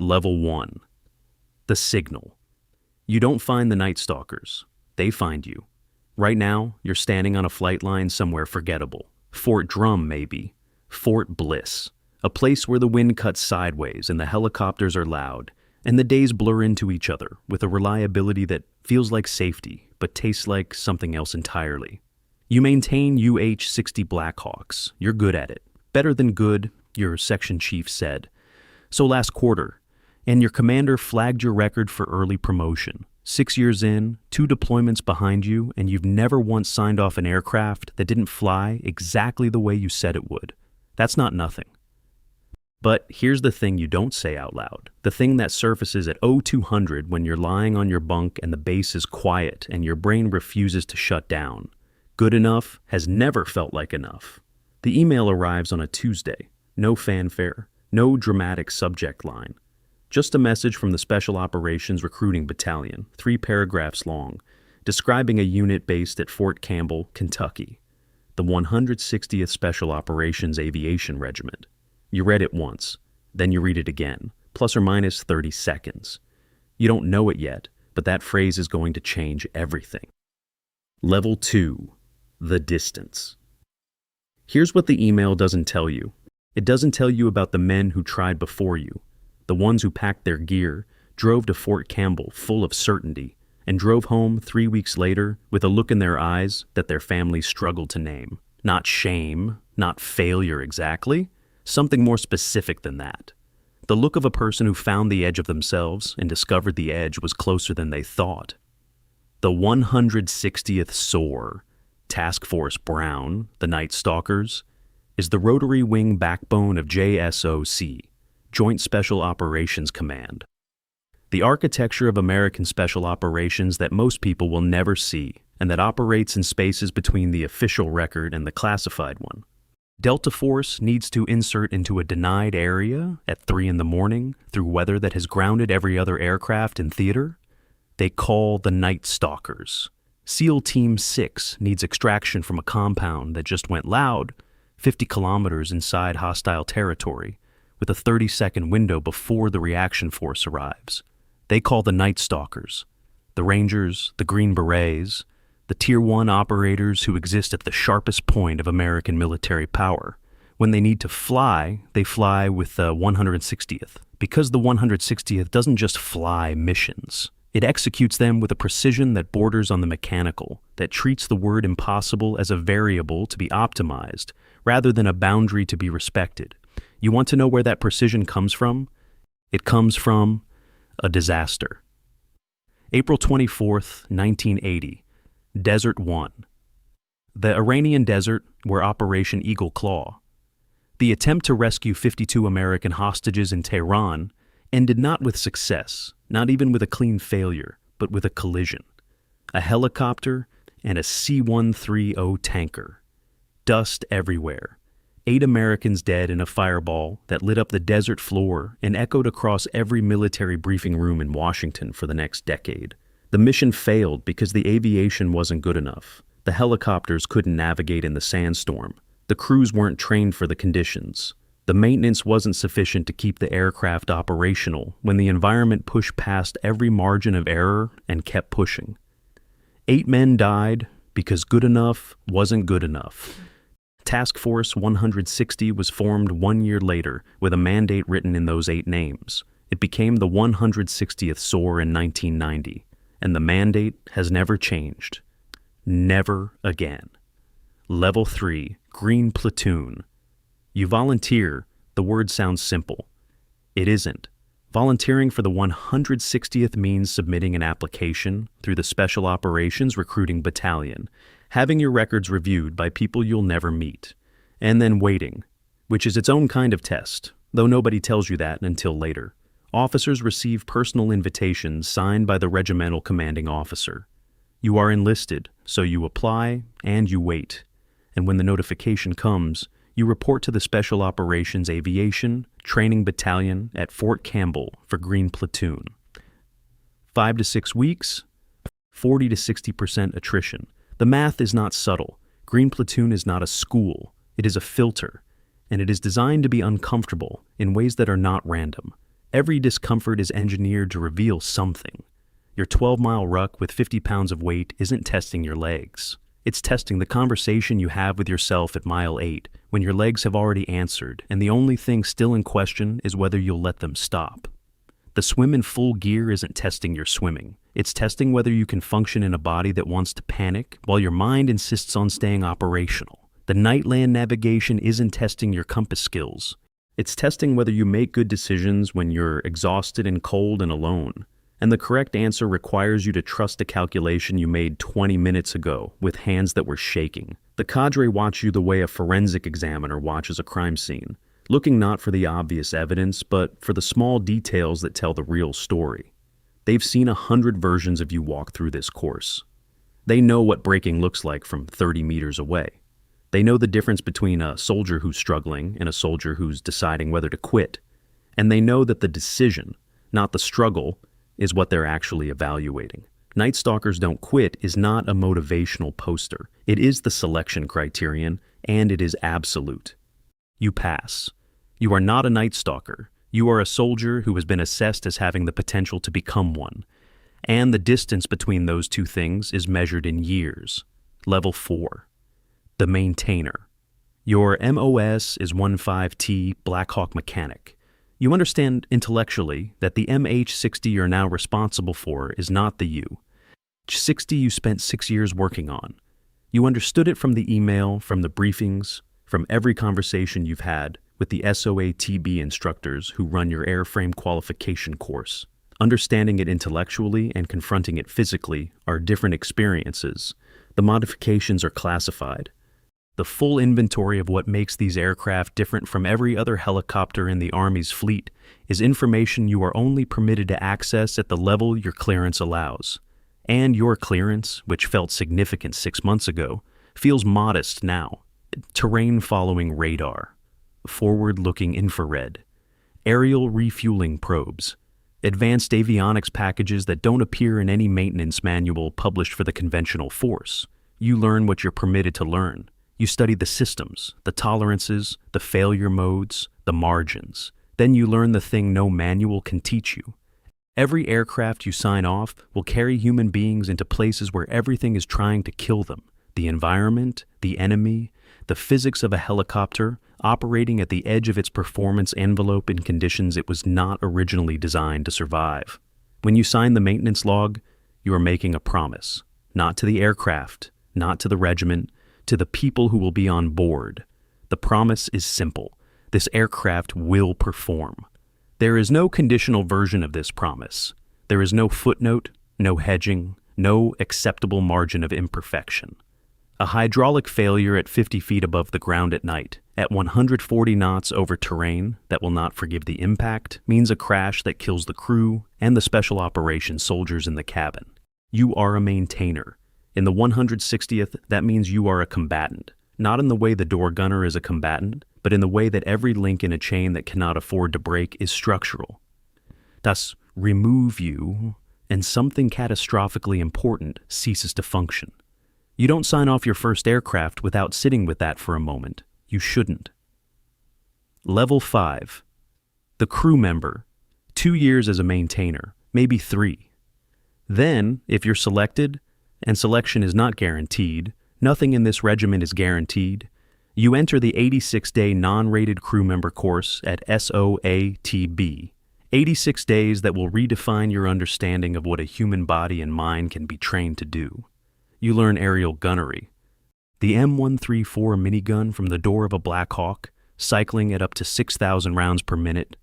Level 1. The signal. You don't find the Night Stalkers. They find you. Right now, you're standing on a flight line somewhere forgettable. Fort Drum, maybe. Fort Bliss. A place where the wind cuts sideways and the helicopters are loud, and the days blur into each other with a reliability that feels like safety, but tastes like something else entirely. You maintain UH-60 Blackhawks. You're good at it. Better than good, your section chief said. So last quarter, and your commander flagged your record for early promotion. 6 years in, 2 deployments behind you, and you've never once signed off an aircraft that didn't fly exactly the way you said it would. That's not nothing. But here's the thing you don't say out loud. The thing that surfaces at 0200 when you're lying on your bunk and the base is quiet and your brain refuses to shut down. Good enough has never felt like enough. The email arrives on a Tuesday. No fanfare, no dramatic subject line. Just a message from the Special Operations Recruiting Battalion, 3 paragraphs long, describing a unit based at Fort Campbell, Kentucky, the 160th Special Operations Aviation Regiment. You read it once, then you read it again, plus or minus 30 seconds. You don't know it yet, but that phrase is going to change everything. Level 2. The distance. Here's what the email doesn't tell you. It doesn't tell you about the men who tried before you, the ones who packed their gear, drove to Fort Campbell full of certainty, and drove home 3 weeks later with a look in their eyes that their families struggled to name. Not shame, not failure exactly, something more specific than that. The look of a person who found the edge of themselves and discovered the edge was closer than they thought. The 160th SOAR, Task Force Brown, the Night Stalkers, is the rotary-wing backbone of JSOC, Joint Special Operations Command. The architecture of American special operations that most people will never see and that operates in spaces between the official record and the classified one. Delta Force needs to insert into a denied area at 3 in the morning through weather that has grounded every other aircraft in theater. They call the Night Stalkers. SEAL Team 6 needs extraction from a compound that just went loud 50 kilometers inside hostile territory with a 30-second window before the reaction force arrives. They call the Night Stalkers. The Rangers, the Green Berets, the Tier 1 operators who exist at the sharpest point of American military power. When they need to fly, they fly with the 160th, because the 160th doesn't just fly missions. It executes them with a precision that borders on the mechanical, that treats the word impossible as a variable to be optimized, rather than a boundary to be respected. You want to know where that precision comes from? It comes from a disaster. April 24th, 1980. Desert 1. The Iranian desert where Operation Eagle Claw. The attempt to rescue 52 American hostages in Tehran ended not with success, not even with a clean failure, but with a collision. A helicopter and a C-130 tanker. Dust everywhere. 8 Americans dead in a fireball that lit up the desert floor and echoed across every military briefing room in Washington for the next decade. The mission failed because the aviation wasn't good enough. The helicopters couldn't navigate in the sandstorm. The crews weren't trained for the conditions. The maintenance wasn't sufficient to keep the aircraft operational when the environment pushed past every margin of error and kept pushing. 8 men died because good enough wasn't good enough. Task Force 160 was formed 1 year later with a mandate written in those 8 names. It became the 160th SOAR in 1990. And the mandate has never changed. Never again. Level 3, Green Platoon. You volunteer, the word sounds simple. It isn't. Volunteering for the 160th means submitting an application through the Special Operations Recruiting Battalion, having your records reviewed by people you'll never meet, and then waiting, which is its own kind of test, though nobody tells you that until later. Officers receive personal invitations signed by the regimental commanding officer. You are enlisted, so you apply and you wait. And when the notification comes, you report to the Special Operations Aviation Training Battalion at Fort Campbell for Green Platoon. 5 to 6 weeks, 40 to 60% attrition. The math is not subtle. Green Platoon is not a school. It is a filter, and it is designed to be uncomfortable in ways that are not random. Every discomfort is engineered to reveal something. Your 12-mile ruck with 50 pounds of weight isn't testing your legs. It's testing the conversation you have with yourself at mile 8, when your legs have already answered, and the only thing still in question is whether you'll let them stop. The swim in full gear isn't testing your swimming. It's testing whether you can function in a body that wants to panic while your mind insists on staying operational. The night-land navigation isn't testing your compass skills. It's testing whether you make good decisions when you're exhausted and cold and alone. And the correct answer requires you to trust a calculation you made 20 minutes ago with hands that were shaking. The cadre watch you the way a forensic examiner watches a crime scene, looking not for the obvious evidence, but for the small details that tell the real story. They've seen 100 versions of you walk through this course. They know what braking looks like from 30 meters away. They know the difference between a soldier who's struggling and a soldier who's deciding whether to quit. And they know that the decision, not the struggle, is what they're actually evaluating. Night Stalkers Don't Quit is not a motivational poster. It is the selection criterion, and it is absolute. You pass. You are not a Night Stalker. You are a soldier who has been assessed as having the potential to become one. And the distance between those two things is measured in years. Level 4. The Maintainer. Your MOS is 15T Black Hawk Mechanic. You understand intellectually that the MH-60 you're now responsible for is not the U-60 you spent 6 years working on. You understood it from the email, from the briefings, from every conversation you've had with the SOATB instructors who run your airframe qualification course. Understanding it intellectually and confronting it physically are different experiences. The modifications are classified. The full inventory of what makes these aircraft different from every other helicopter in the Army's fleet is information you are only permitted to access at the level your clearance allows. And your clearance, which felt significant 6 months ago, feels modest now. Terrain-following radar, forward-looking infrared, aerial refueling probes, advanced avionics packages that don't appear in any maintenance manual published for the conventional force. You learn what you're permitted to learn. You study the systems, the tolerances, the failure modes, the margins. Then you learn the thing no manual can teach you. Every aircraft you sign off will carry human beings into places where everything is trying to kill them. The environment, the enemy, the physics of a helicopter operating at the edge of its performance envelope in conditions it was not originally designed to survive. When you sign the maintenance log, you are making a promise, not to the aircraft, not to the regiment, to the people who will be on board. The promise is simple. This aircraft will perform. There is no conditional version of this promise. There is no footnote, no hedging, no acceptable margin of imperfection. A hydraulic failure at 50 feet above the ground at night, at 140 knots over terrain that will not forgive the impact, means a crash that kills the crew and the special operations soldiers in the cabin. You are a maintainer. In the 160th, that means you are a combatant, not in the way the door gunner is a combatant, but in the way that every link in a chain that cannot afford to break is structural. Thus, remove you, and something catastrophically important ceases to function. You don't sign off your first aircraft without sitting with that for a moment. You shouldn't. Level 5. The crew member. 2 years as a maintainer, maybe 3. Then, if you're selected, and selection is not guaranteed, nothing in this regiment is guaranteed, you enter the 86-day non-rated crew member course at SOATB. 86 days that will redefine your understanding of what a human body and mind can be trained to do. You learn aerial gunnery. The M134 minigun from the door of a Black Hawk, cycling at up to 6,000 rounds per minute,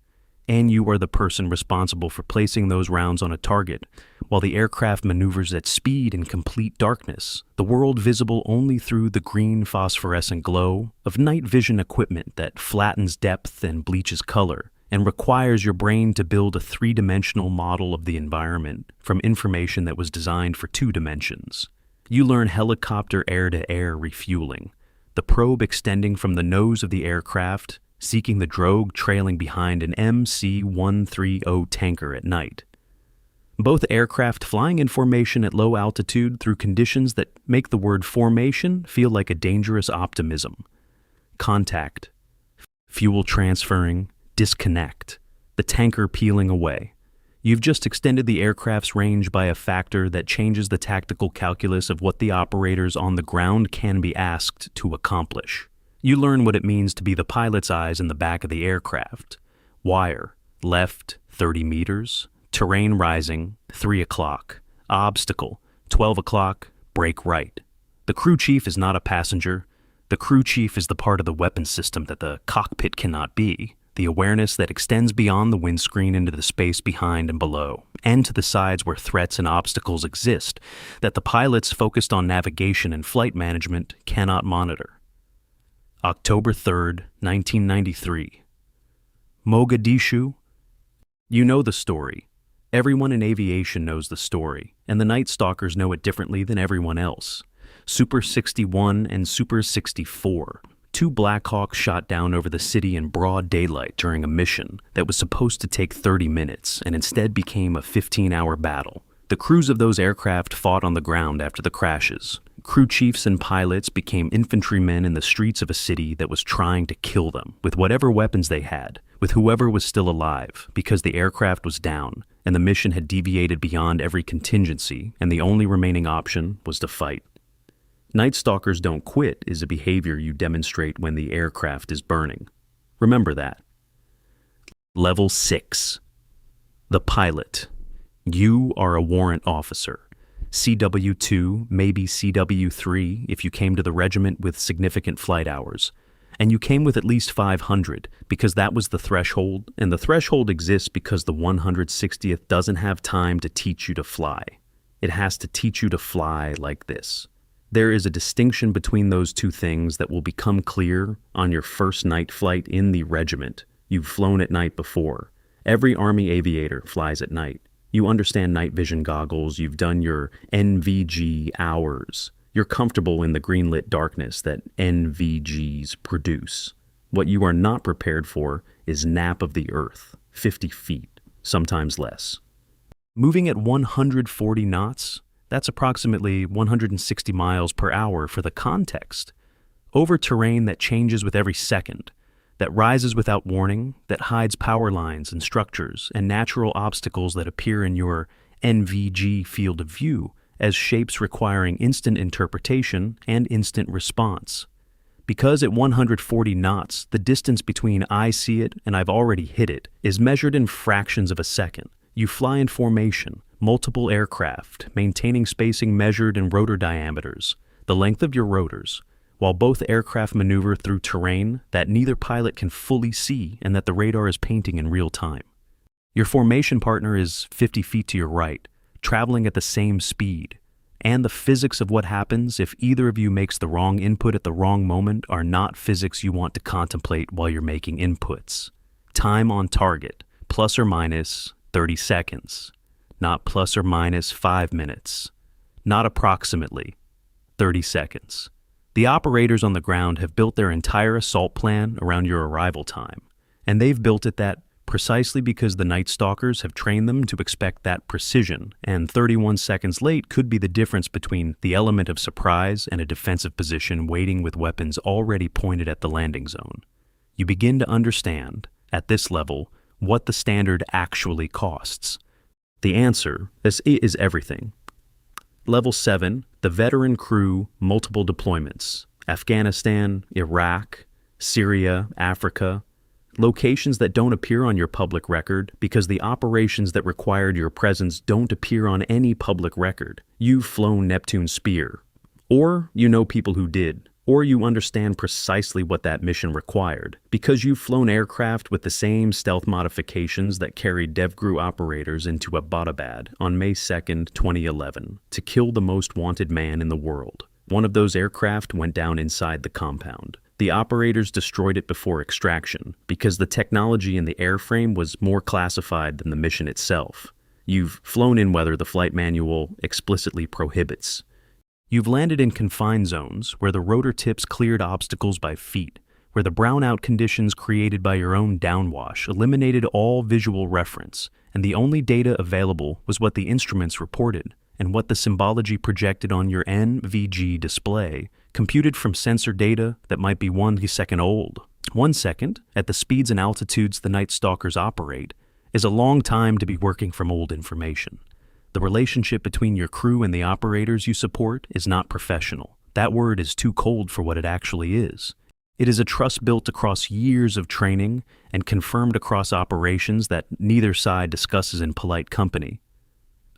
and you are the person responsible for placing those rounds on a target, while the aircraft maneuvers at speed in complete darkness, the world visible only through the green phosphorescent glow of night vision equipment that flattens depth and bleaches color, and requires your brain to build a 3-dimensional model of the environment from information that was designed for 2 dimensions. You learn helicopter air-to-air refueling, the probe extending from the nose of the aircraft, seeking the drogue trailing behind an MC-130 tanker at night. Both aircraft flying in formation at low altitude through conditions that make the word formation feel like a dangerous optimism. Contact, fuel transferring, disconnect, the tanker peeling away. You've just extended the aircraft's range by a factor that changes the tactical calculus of what the operators on the ground can be asked to accomplish. You learn what it means to be the pilot's eyes in the back of the aircraft. Wire, left, 30 meters. Terrain rising, 3 o'clock. Obstacle, 12 o'clock, brake right. The crew chief is not a passenger. The crew chief is the part of the weapon system that the cockpit cannot be. The awareness that extends beyond the windscreen into the space behind and below, and to the sides where threats and obstacles exist, that the pilots focused on navigation and flight management cannot monitor. October 3rd, 1993. Mogadishu. You know the story. Everyone in aviation knows the story, and the Night Stalkers know it differently than everyone else. Super 61 and Super 64. 2 Black Hawks shot down over the city in broad daylight during a mission that was supposed to take 30 minutes and instead became a 15-hour battle. The crews of those aircraft fought on the ground after the crashes. Crew chiefs and pilots became infantrymen in the streets of a city that was trying to kill them with whatever weapons they had, with whoever was still alive, because the aircraft was down and the mission had deviated beyond every contingency and the only remaining option was to fight. Night Stalkers don't quit is a behavior you demonstrate when the aircraft is burning. Remember that. Level 6. The pilot. You are a warrant officer. CW2, maybe CW3 if you came to the regiment with significant flight hours. And you came with at least 500 because that was the threshold, and the threshold exists because the 160th doesn't have time to teach you to fly. It has to teach you to fly like this. There is a distinction between those two things that will become clear on your first night flight in the regiment. You've flown at night before. Every Army aviator flies at night. You understand night vision goggles. You've done your NVG hours. You're comfortable in the green-lit darkness that NVGs produce. What you are not prepared for is nap of the earth, 50 feet, sometimes less. Moving at 140 knots, that's approximately 160 miles per hour for the context, over terrain that changes with every second, that rises without warning, that hides power lines and structures and natural obstacles that appear in your NVG field of view as shapes requiring instant interpretation and instant response. Because at 140 knots, the distance between I see it and I've already hit it is measured in fractions of a second. You fly in formation, multiple aircraft, maintaining spacing measured in rotor diameters, the length of your rotors, while both aircraft maneuver through terrain that neither pilot can fully see and that the radar is painting in real time. Your formation partner is 50 feet to your right, traveling at the same speed, and the physics of what happens if either of you makes the wrong input at the wrong moment are not physics you want to contemplate while you're making inputs. Time on target, plus or minus 30 seconds, not plus or minus 5 minutes, not approximately 30 seconds. The operators on the ground have built their entire assault plan around your arrival time, and they've built it that precisely because the Night Stalkers have trained them to expect that precision, and 31 seconds late could be the difference between the element of surprise and a defensive position waiting with weapons already pointed at the landing zone. You begin to understand, at this level, what the standard actually costs. The answer is everything. Level 7, the veteran crew, multiple deployments. Afghanistan, Iraq, Syria, Africa. Locations that don't appear on your public record because the operations that required your presence don't appear on any public record. You've flown Neptune Spear. Or you know people who did. Or you understand precisely what that mission required, because you've flown aircraft with the same stealth modifications that carried DevGru operators into Abbottabad on May 2nd, 2011, to kill the most wanted man in the world. One of those aircraft went down inside the compound. The operators destroyed it before extraction, because the technology in the airframe was more classified than the mission itself. You've flown in weather the flight manual explicitly prohibits. You've landed in confined zones where the rotor tips cleared obstacles by feet, where the brownout conditions created by your own downwash eliminated all visual reference, and the only data available was what the instruments reported, and what the symbology projected on your NVG display, computed from sensor data that might be 1 second old. 1 second, at the speeds and altitudes the Night Stalkers operate, is a long time to be working from old information. The relationship between your crew and the operators you support is not professional. That word is too cold for what it actually is. It is a trust built across years of training and confirmed across operations that neither side discusses in polite company.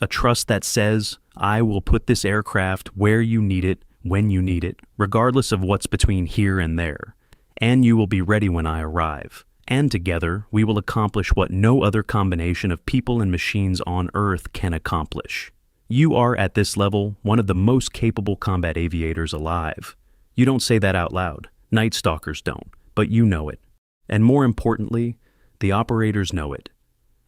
A trust that says, I will put this aircraft where you need it, when you need it, regardless of what's between here and there. And you will be ready when I arrive. And together, we will accomplish what no other combination of people and machines on Earth can accomplish. You are, at this level, one of the most capable combat aviators alive. You don't say that out loud. Night Stalkers don't, but you know it. And more importantly, the operators know it.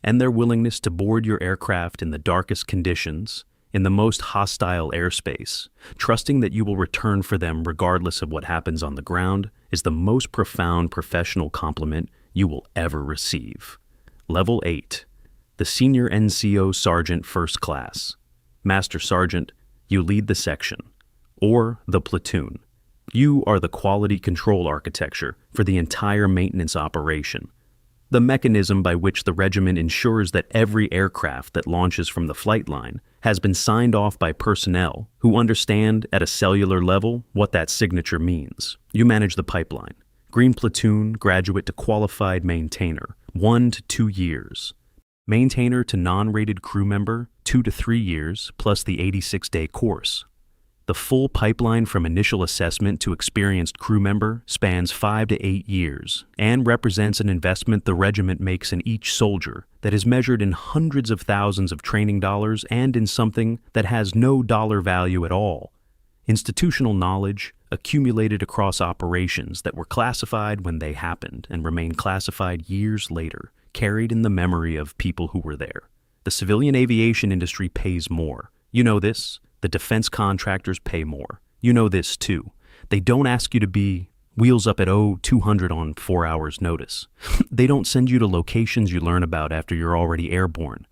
And their willingness to board your aircraft in the darkest conditions, in the most hostile airspace, trusting that you will return for them regardless of what happens on the ground, is the most profound professional compliment you will ever receive. Level 8. The Senior NCO Sergeant First Class. Master Sergeant, you lead the section, or the platoon. You are the quality control architecture for the entire maintenance operation, the mechanism by which the regiment ensures that every aircraft that launches from the flight line has been signed off by personnel who understand at a cellular level what that signature means. You manage the pipeline. Green platoon, graduate to qualified maintainer, 1 to 2 years. Maintainer to non-rated crew member, 2 to 3 years, plus the 86-day course. The full pipeline from initial assessment to experienced crew member spans 5 to 8 years and represents an investment the regiment makes in each soldier that is measured in hundreds of thousands of training dollars and in something that has no dollar value at all. Institutional knowledge accumulated across operations that were classified when they happened and remain classified years later, carried in the memory of people who were there. The civilian aviation industry pays more. You know this. The defense contractors pay more. You know this too. They don't ask you to be wheels up at 200 on 4 hours notice. They don't send you to locations you learn about after you're already airborne.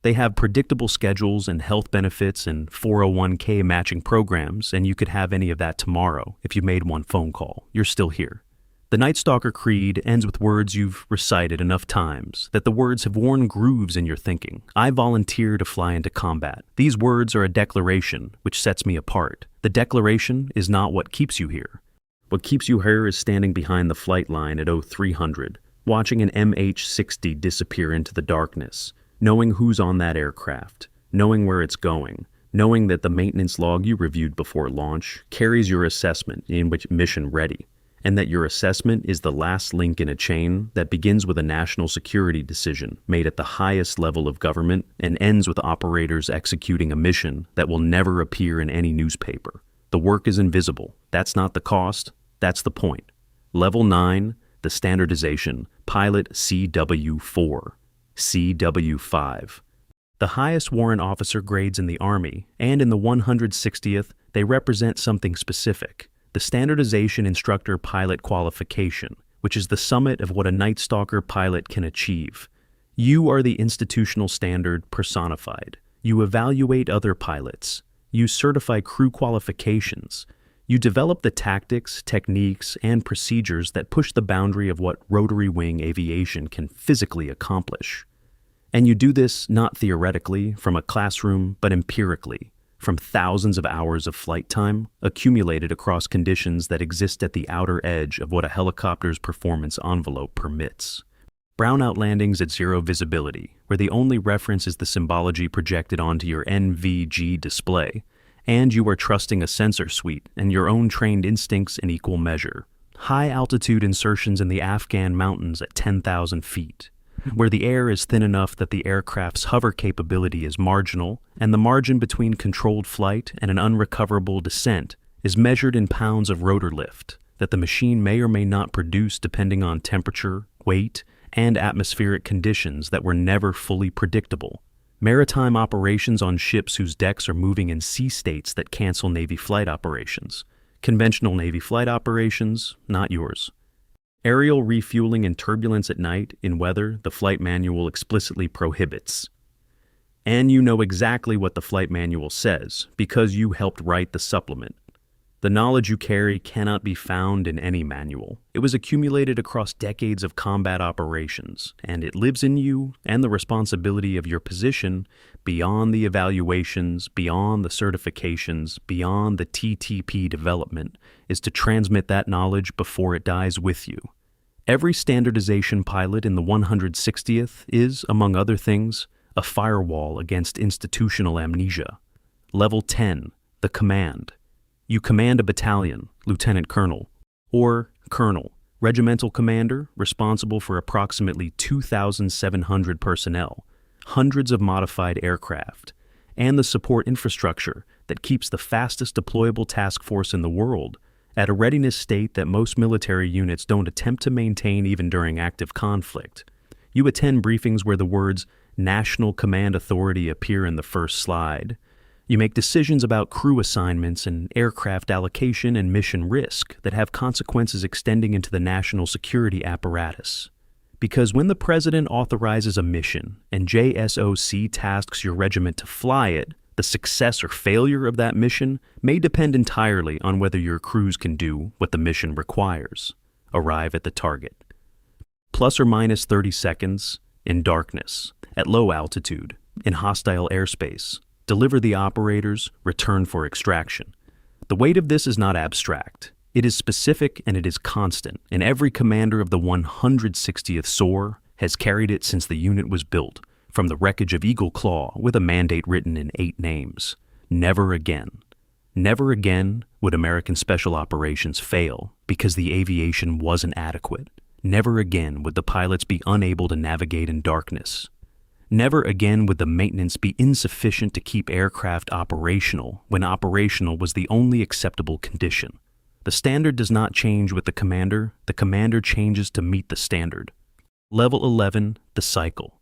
They have predictable schedules and health benefits and 401k matching programs, and you could have any of that tomorrow if you made one phone call. You're still here. The Night Stalker creed ends with words you've recited enough times that the words have worn grooves in your thinking. I volunteer to fly into combat. These words are a declaration which sets me apart. The declaration is not what keeps you here. What keeps you here is standing behind the flight line at 0300, watching an MH-60 disappear into the darkness, knowing who's on that aircraft, knowing where it's going, knowing that the maintenance log you reviewed before launch carries your assessment in which mission ready, and that your assessment is the last link in a chain that begins with a national security decision made at the highest level of government and ends with operators executing a mission that will never appear in any newspaper. The work is invisible. That's not the cost. That's the point. Level 9, the Standardization, Pilot CW4, CW5. The highest warrant officer grades in the Army, and in the 160th, they represent something specific. The Standardization Instructor Pilot Qualification, which is the summit of what a Night Stalker pilot can achieve. You are the institutional standard personified. You evaluate other pilots. You certify crew qualifications. You develop the tactics, techniques, and procedures that push the boundary of what rotary-wing aviation can physically accomplish. And you do this not theoretically from a classroom, but empirically, from thousands of hours of flight time accumulated across conditions that exist at the outer edge of what a helicopter's performance envelope permits. Brownout landings at zero visibility, where the only reference is the symbology projected onto your NVG display, and you are trusting a sensor suite and your own trained instincts in equal measure. High-altitude insertions in the Afghan mountains at 10,000 feet, where the air is thin enough that the aircraft's hover capability is marginal, and the margin between controlled flight and an unrecoverable descent is measured in pounds of rotor lift that the machine may or may not produce depending on temperature, weight, and atmospheric conditions that were never fully predictable. Maritime operations on ships whose decks are moving in sea states that cancel Navy flight operations. Conventional Navy flight operations, not yours. Aerial refueling in turbulence at night in weather the flight manual explicitly prohibits. And you know exactly what the flight manual says because you helped write the supplement. The knowledge you carry cannot be found in any manual. It was accumulated across decades of combat operations, and it lives in you and the responsibility of your position beyond the evaluations, beyond the certifications, beyond the TTP development, is to transmit that knowledge before it dies with you. Every standardization pilot in the 160th is, among other things, a firewall against institutional amnesia. Level 10, the command. You command a battalion, lieutenant colonel, or colonel, regimental commander responsible for approximately 2,700 personnel, hundreds of modified aircraft, and the support infrastructure that keeps the fastest deployable task force in the world at a readiness state that most military units don't attempt to maintain even during active conflict. You attend briefings where the words National Command Authority appear in the first slide. You make decisions about crew assignments and aircraft allocation and mission risk that have consequences extending into the national security apparatus. Because when the president authorizes a mission and JSOC tasks your regiment to fly it, the success or failure of that mission may depend entirely on whether your crews can do what the mission requires: arrive at the target. Plus or minus 30 seconds, in darkness, at low altitude, in hostile airspace, deliver the operators, return for extraction. The weight of this is not abstract. It is specific and it is constant, and every commander of the 160th SOAR has carried it since the unit was built, from the wreckage of Eagle Claw with a mandate written in 8 names. Never again. Never again would American Special Operations fail because the aviation wasn't adequate. Never again would the pilots be unable to navigate in darkness. Never again would the maintenance be insufficient to keep aircraft operational when operational was the only acceptable condition. The standard does not change with the commander changes to meet the standard. Level 11, the cycle.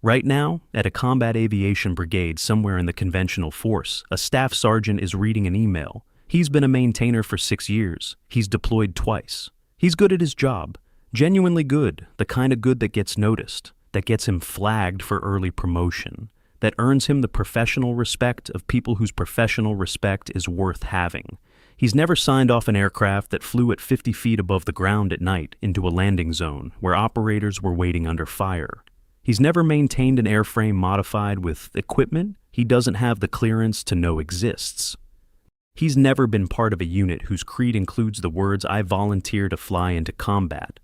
Right now, at a combat aviation brigade somewhere in the conventional force, a staff sergeant is reading an email. He's been a maintainer for 6 years. He's deployed twice. He's good at his job. Genuinely good, the kind of good that gets noticed, that gets him flagged for early promotion, that earns him the professional respect of people whose professional respect is worth having. He's never signed off an aircraft that flew at 50 feet above the ground at night into a landing zone where operators were waiting under fire. He's never maintained an airframe modified with equipment he doesn't have the clearance to know exists. He's never been part of a unit whose creed includes the words "I volunteer to fly into combat,"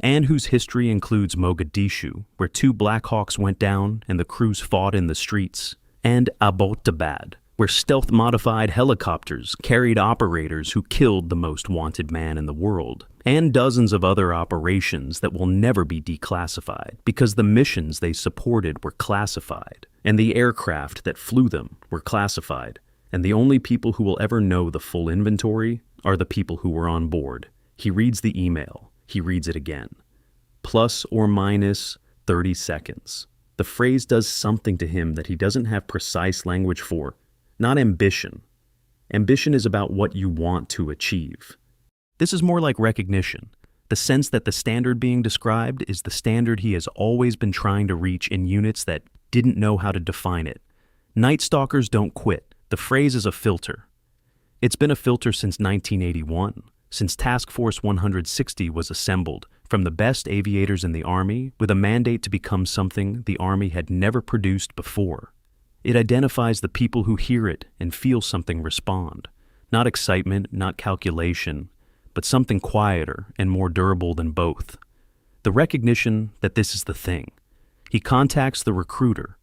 and whose history includes Mogadishu, where 2 Black Hawks went down and the crews fought in the streets, and Abbottabad, where stealth-modified helicopters carried operators who killed the most wanted man in the world, and dozens of other operations that will never be declassified because the missions they supported were classified, and the aircraft that flew them were classified, and the only people who will ever know the full inventory are the people who were on board. He reads the email. He reads it again. Plus or minus 30 seconds. The phrase does something to him that he doesn't have precise language for. Not ambition. Ambition is about what you want to achieve. This is more like recognition, the sense that the standard being described is the standard he has always been trying to reach in units that didn't know how to define it. Nightstalkers don't quit. The phrase is a filter. It's been a filter since 1981, since Task Force 160 was assembled from the best aviators in the Army with a mandate to become something the Army had never produced before. It identifies the people who hear it and feel something respond. Not excitement, not calculation, but something quieter and more durable than both. The recognition that this is the thing. He contacts the recruiter.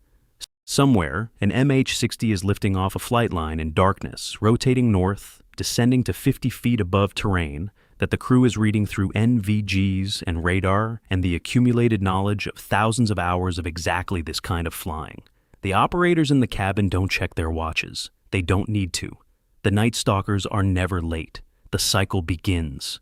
Somewhere, an MH-60 is lifting off a flight line in darkness, rotating north, descending to 50 feet above terrain that the crew is reading through NVGs and radar and the accumulated knowledge of thousands of hours of exactly this kind of flying. The operators in the cabin don't check their watches. They don't need to. The Night Stalkers are never late. The cycle begins.